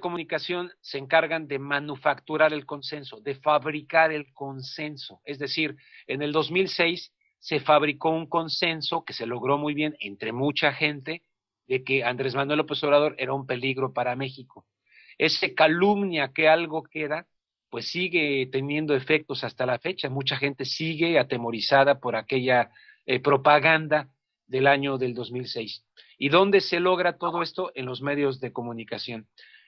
comunicación se encargan de manufacturar el consenso, de fabricar el consenso. Es decir, en el 2006 se fabricó un consenso que se logró muy bien entre mucha gente de que Andrés Manuel López Obrador era un peligro para México. Ese calumnia que algo queda, pues sigue teniendo efectos hasta la fecha. Mucha gente sigue atemorizada por aquella propaganda del año del 2006. ¿Y dónde se logra todo esto? En los medios de comunicación.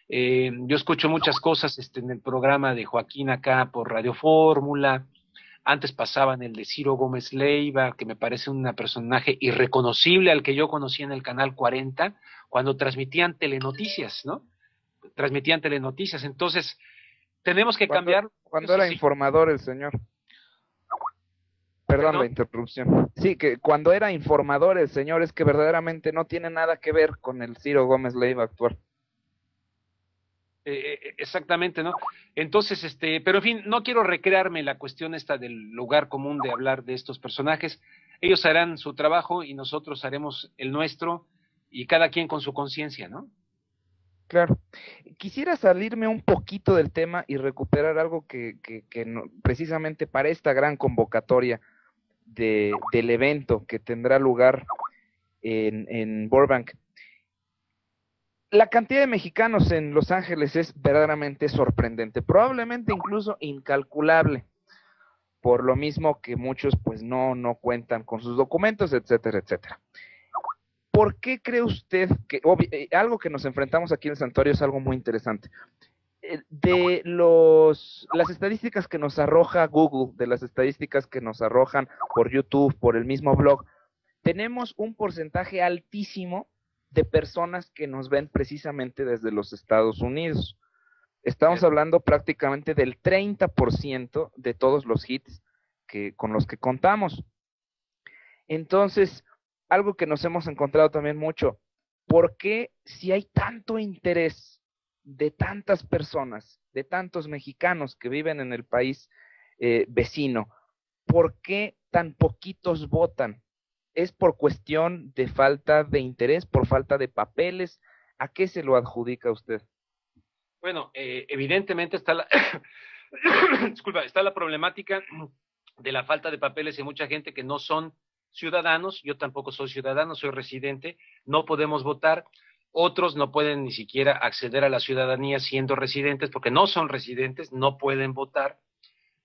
Yo escucho muchas cosas en el programa de Joaquín acá por Radio Fórmula. Antes pasaban el de Ciro Gómez Leiva, que me parece un personaje irreconocible al que yo conocí en el Canal 40, cuando transmitían telenoticias, ¿no? Transmitían telenoticias. Entonces, tenemos que cambiar. Cuando era informador el señor. Perdón la interrupción. Sí, que cuando era informador el señor, es que verdaderamente no tiene nada que ver con el Ciro Gómez Leiva actual. Exactamente, ¿no? Entonces, pero en fin, no quiero recrearme la cuestión esta del lugar común de hablar de estos personajes. Ellos harán su trabajo y nosotros haremos el nuestro, y cada quien con su conciencia, ¿no? Claro. Quisiera salirme un poquito del tema y recuperar algo que no, precisamente para esta gran convocatoria del evento que tendrá lugar en Burbank. La cantidad de mexicanos en Los Ángeles es verdaderamente sorprendente, probablemente incluso incalculable, por lo mismo que muchos pues no cuentan con sus documentos, etcétera, etcétera. ¿Por qué cree usted que, algo que nos enfrentamos aquí en el santuario es algo muy interesante? De las estadísticas que nos arroja Google, de las estadísticas que nos arrojan por YouTube, por el mismo blog, tenemos un porcentaje altísimo de personas que nos ven precisamente desde los Estados Unidos. Estamos hablando prácticamente del 30% de todos los hits con los que contamos. Entonces, algo que nos hemos encontrado también mucho, ¿por qué si hay tanto interés de tantas personas, de tantos mexicanos que viven en el país vecino, por qué tan poquitos votan? ¿Es por cuestión de falta de interés, por falta de papeles? ¿A qué se lo adjudica usted? Bueno, evidentemente está la disculpa, está la problemática de la falta de papeles y mucha gente que no son ciudadanos. Yo tampoco soy ciudadano, soy residente, no podemos votar. Otros no pueden ni siquiera acceder a la ciudadanía siendo residentes porque no son residentes, no pueden votar.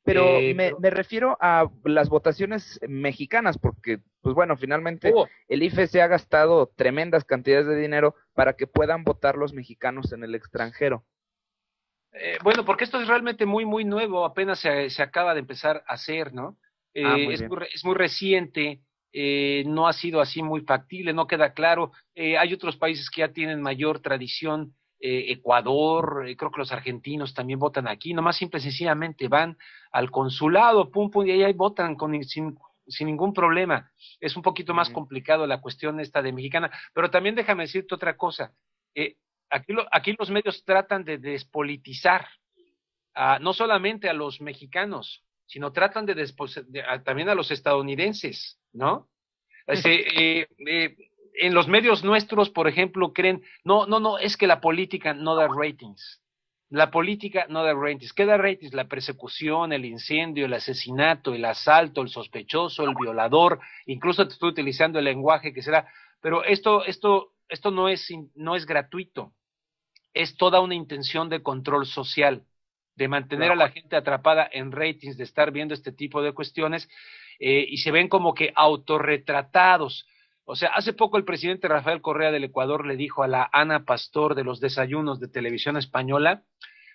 Pero me refiero a las votaciones mexicanas, porque, pues bueno, finalmente el IFE se ha gastado tremendas cantidades de dinero para que puedan votar los mexicanos en el extranjero. Bueno, porque esto es realmente muy, muy nuevo, apenas se acaba de empezar a hacer, ¿no? Es muy reciente, no ha sido así muy factible, no queda claro. Hay otros países que ya tienen mayor tradición. Ecuador, creo que los argentinos también votan aquí, nomás simple y sencillamente van al consulado, pum, pum, y ahí votan sin ningún problema. Es un poquito más complicado la cuestión esta de mexicana, pero también déjame decirte otra cosa. Aquí los medios tratan de despolitizar no solamente a los mexicanos, sino tratan también a los estadounidenses, ¿no? En los medios nuestros, por ejemplo, creen, no, es que la política no da ratings. La política no da ratings. ¿Qué da ratings? La persecución, el incendio, el asesinato, el asalto, el sospechoso, el violador, incluso te estoy utilizando el lenguaje que será, pero esto no es gratuito. Es toda una intención de control social, de mantener a la gente atrapada en ratings, de estar viendo este tipo de cuestiones, y se ven como que autorretratados. O sea, hace poco el presidente Rafael Correa del Ecuador le dijo a la Ana Pastor de los desayunos de Televisión Española,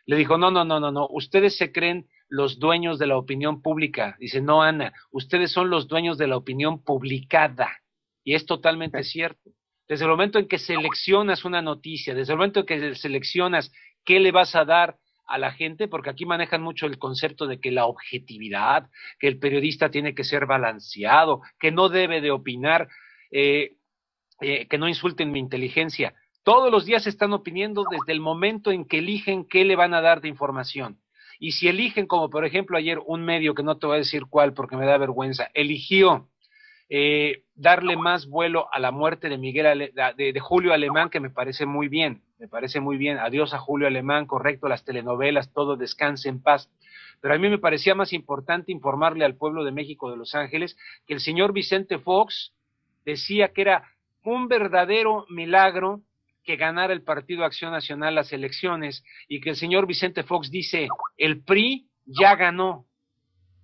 le dijo, no, ustedes se creen los dueños de la opinión pública. Dice, no, Ana, ustedes son los dueños de la opinión publicada. Y es totalmente cierto. Desde el momento en que seleccionas una noticia, desde el momento en que seleccionas qué le vas a dar a la gente, porque aquí manejan mucho el concepto de que la objetividad, que el periodista tiene que ser balanceado, que no debe de opinar, que no insulten mi inteligencia. Todos los días están opinando desde el momento en que eligen qué le van a dar de información. Y si eligen, como por ejemplo ayer un medio, que no te voy a decir cuál porque me da vergüenza, eligió darle más vuelo a la muerte de de Julio Alemán, que me parece muy bien, adiós a Julio Alemán, correcto, las telenovelas, todo descanse en paz, pero a mí me parecía más importante informarle al pueblo de México de Los Ángeles que el señor Vicente Fox decía que era un verdadero milagro que ganara el Partido Acción Nacional las elecciones, y que el señor Vicente Fox dice, el PRI ya ganó,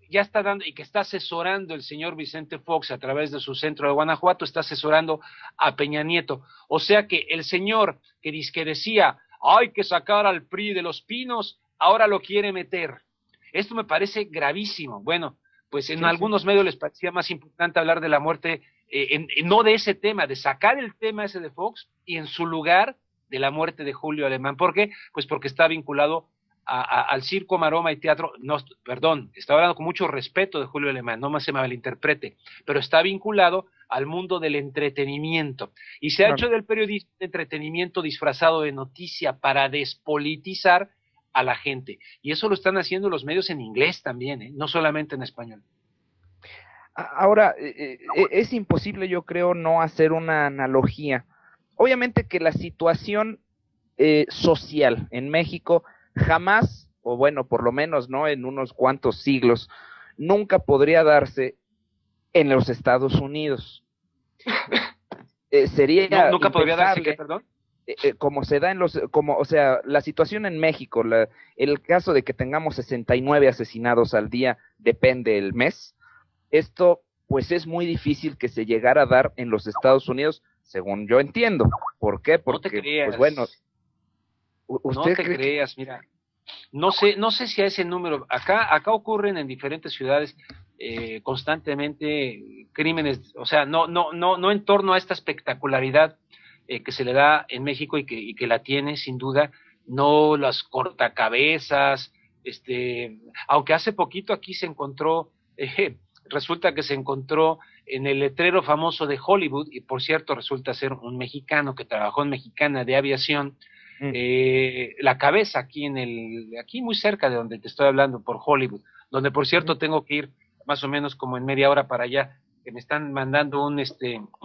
ya está dando, y que está asesorando el señor Vicente Fox a través de su centro de Guanajuato, está asesorando a Peña Nieto. O sea que el señor que decía, hay que sacar al PRI de Los Pinos, ahora lo quiere meter. Esto me parece gravísimo. Bueno, pues en algunos medios les parecía más importante hablar de la muerte, no de ese tema, de sacar el tema ese de Fox, y en su lugar de la muerte de Julio Alemán. ¿Por qué? Pues porque está vinculado al circo, maroma y teatro. No, perdón, estaba hablando con mucho respeto de Julio Alemán, no más se me malinterprete, pero está vinculado al mundo del entretenimiento, y se ha hecho del periodismo de entretenimiento disfrazado de noticia para despolitizar a la gente, y eso lo están haciendo los medios en inglés también, no solamente en español. Ahora, es imposible, yo creo, no hacer una analogía. Obviamente que la situación social en México jamás, o bueno, por lo menos no en unos cuantos siglos, nunca podría darse en los Estados Unidos. Sería nunca podría darse, ¿qué, perdón? Como se da o sea, la situación en México, el caso de que tengamos 69 asesinados al día, depende el mes, esto pues es muy difícil que se llegara a dar en los Estados Unidos, según yo entiendo. ¿Por qué? Porque, no te creas, pues bueno, ¿usted no te creas, mira, no sé si a ese número, acá ocurren en diferentes ciudades constantemente crímenes, o sea, no en torno a esta espectacularidad que se le da en México y que la tiene sin duda, no las cortacabezas, aunque hace poquito aquí se encontró, resulta que se encontró en el letrero famoso de Hollywood, y por cierto resulta ser un mexicano que trabajó en Mexicana de Aviación, la cabeza aquí aquí muy cerca de donde te estoy hablando, por Hollywood, donde por cierto tengo que ir más o menos como en media hora para allá, que me están mandando un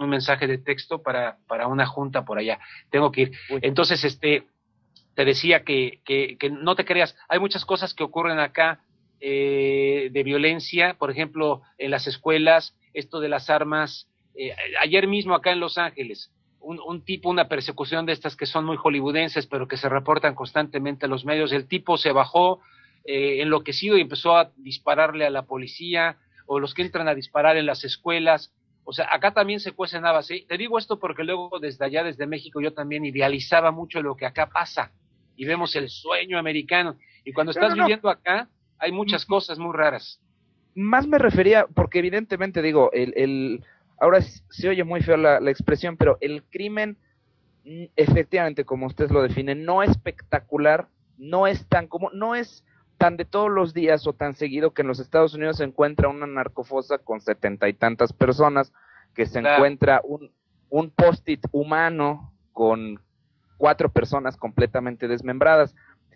mensaje de texto para una junta por allá, tengo que ir. Entonces, te decía que no te creas, hay muchas cosas que ocurren acá de violencia, por ejemplo, en las escuelas, esto de las armas, ayer mismo acá en Los Ángeles, una persecución de estas que son muy hollywoodenses, pero que se reportan constantemente a los medios, el tipo se bajó enloquecido y empezó a dispararle a la policía, o los que entran a disparar en las escuelas. O sea, acá también se cuecen habas, ¿sí? Te digo esto porque luego desde allá, desde México, yo también idealizaba mucho lo que acá pasa, y vemos el sueño americano, y cuando estás viviendo acá, hay muchas cosas muy raras. Más me refería, porque evidentemente digo, ahora se oye muy feo la expresión, pero el crimen, efectivamente, como usted lo define, no es espectacular, no es tan común, no es tan de todos los días o tan seguido que en los Estados Unidos se encuentra una narcofosa con 70 y tantas personas, que se encuentra un post-it humano con 4 personas completamente desmembradas.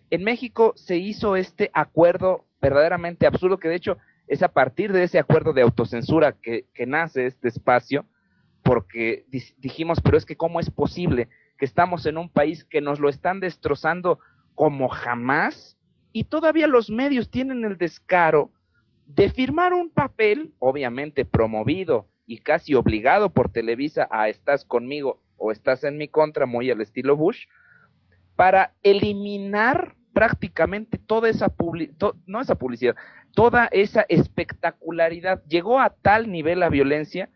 En México se hizo este acuerdo verdaderamente absurdo, que de hecho es a partir de ese acuerdo de autocensura que nace este espacio, porque dijimos, pero es que ¿cómo es posible que estamos en un país que nos lo están destrozando como jamás, y todavía los medios tienen el descaro de firmar un papel, obviamente promovido y casi obligado por Televisa a estás conmigo o estás en mi contra, muy al estilo Bush, para eliminar prácticamente toda esa publicidad, toda esa espectacularidad? Llegó a tal nivel la violencia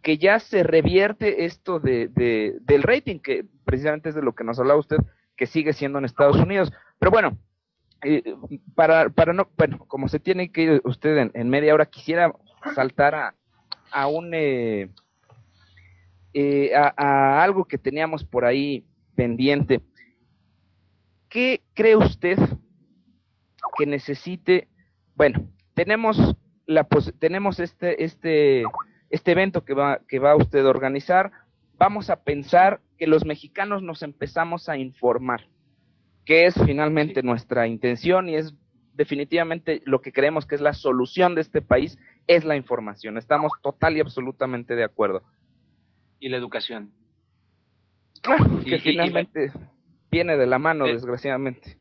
que ya se revierte esto del rating, que precisamente es de lo que nos hablaba usted, que sigue siendo en Estados Unidos. Pero bueno, para no, bueno, como se tiene que ir usted en media hora, quisiera saltar a algo que teníamos por ahí pendiente. ¿Qué cree usted que necesite? Bueno, tenemos este evento que va usted a organizar. Vamos a pensar que los mexicanos nos empezamos a informar, que es finalmente nuestra intención, y es definitivamente lo que creemos que es la solución de este país es la información. Estamos total y absolutamente de acuerdo. Y la educación. Claro, que finalmente viene de la mano, desgraciadamente.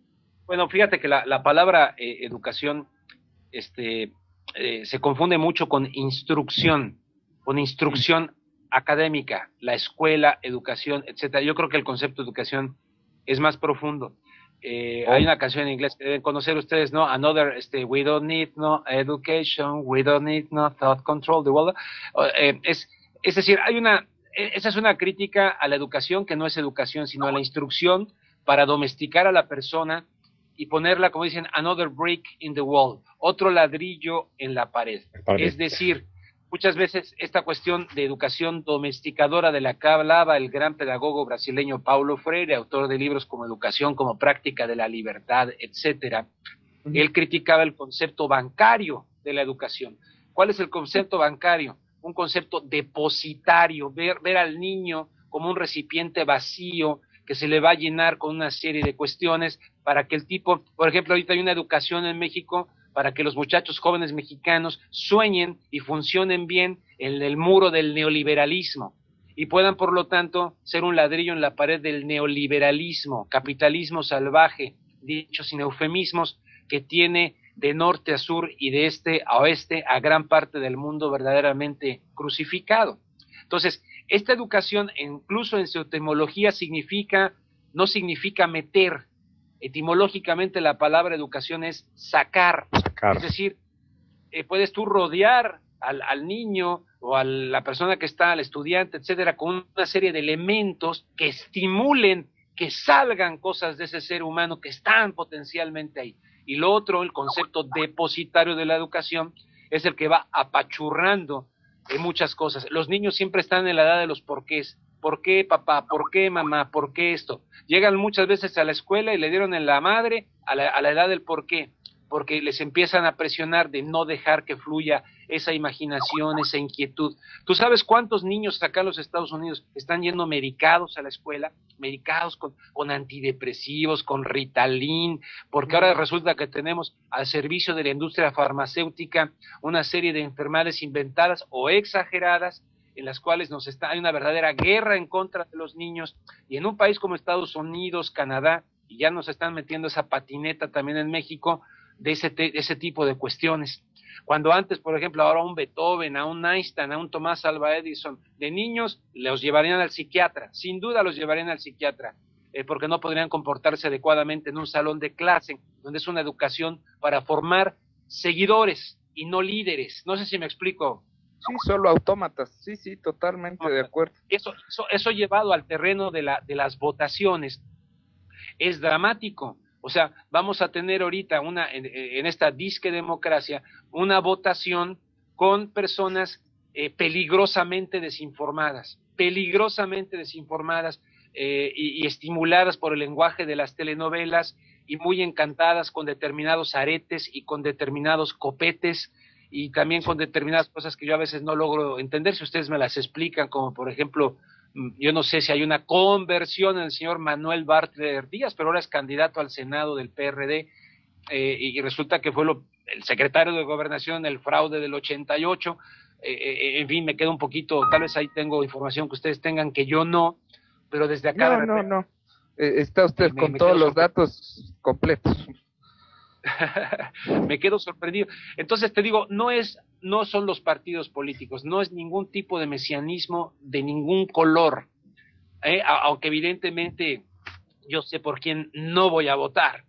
Bueno, fíjate que la palabra educación se confunde mucho con instrucción académica, la escuela, educación, etcétera. Yo creo que el concepto de educación es más profundo. Hay una canción en inglés que deben conocer ustedes, ¿no? Another, we don't need no education, we don't need no thought control the world. Es decir, esa es una crítica a la educación que no es educación, sino a la instrucción para domesticar a la persona y ponerla, como dicen, another brick in the wall, otro ladrillo en la pared. Es decir, muchas veces esta cuestión de educación domesticadora de la que hablaba el gran pedagogo brasileño Paulo Freire, autor de libros como Educación como práctica de la libertad, etcétera, él criticaba el concepto bancario de la educación. ¿Cuál es el concepto bancario? Un concepto depositario, ver al niño como un recipiente vacío que se le va a llenar con una serie de cuestiones para que el tipo, por ejemplo, ahorita hay una educación en México para que los muchachos jóvenes mexicanos sueñen y funcionen bien en el muro del neoliberalismo y puedan, por lo tanto, ser un ladrillo en la pared del neoliberalismo, capitalismo salvaje, dicho sin eufemismos, que tiene de norte a sur y de este a oeste a gran parte del mundo verdaderamente crucificado. Entonces, esta educación, incluso en su etimología, no significa meter. Etimológicamente la palabra educación es sacar. Es decir, puedes tú rodear al niño o a la persona que está, al estudiante, etcétera, con una serie de elementos que estimulen que salgan cosas de ese ser humano que están potencialmente ahí. Y lo otro, el concepto depositario de la educación, es el que va apachurrando muchas cosas. Los niños siempre están en la edad de los porqués. ¿Por qué papá? ¿Por qué mamá? ¿Por qué esto? Llegan muchas veces a la escuela y le dieron en la madre a la edad del por qué, porque les empiezan a presionar de no dejar que fluya esa imaginación, esa inquietud. ¿Tú sabes cuántos niños acá en los Estados Unidos están yendo medicados a la escuela? Medicados con antidepresivos, con Ritalin, porque ahora resulta que tenemos al servicio de la industria farmacéutica una serie de enfermedades inventadas o exageradas, en las cuales hay una verdadera guerra en contra de los niños, y en un país como Estados Unidos, Canadá, y ya nos están metiendo esa patineta también en México, de ese tipo de cuestiones. Cuando antes, por ejemplo, ahora a un Beethoven, a un Einstein, a un Tomás Alva Edison, de niños los llevarían al psiquiatra, sin duda los llevarían al psiquiatra, porque no podrían comportarse adecuadamente en un salón de clase, donde es una educación para formar seguidores y no líderes. No sé si me explico. Sí, solo autómatas, sí, totalmente de acuerdo. Eso llevado al terreno de las votaciones es dramático. O sea, vamos a tener ahorita en esta disque democracia una votación con personas peligrosamente desinformadas y estimuladas por el lenguaje de las telenovelas y muy encantadas con determinados aretes y con determinados copetes y también con determinadas cosas que yo a veces no logro entender, si ustedes me las explican, como por ejemplo, yo no sé si hay una conversión en el señor Manuel Bartlett Díaz, pero ahora es candidato al Senado del PRD, y resulta que fue el secretario de Gobernación en el fraude del 88, en fin, me queda un poquito, tal vez ahí tengo información que ustedes tengan que yo no, pero desde acá... No, está usted con todos los datos completos. Me quedo sorprendido. Entonces te digo, no son los partidos políticos, no es ningún tipo de mesianismo de ningún color, aunque evidentemente yo sé por quién no voy a votar,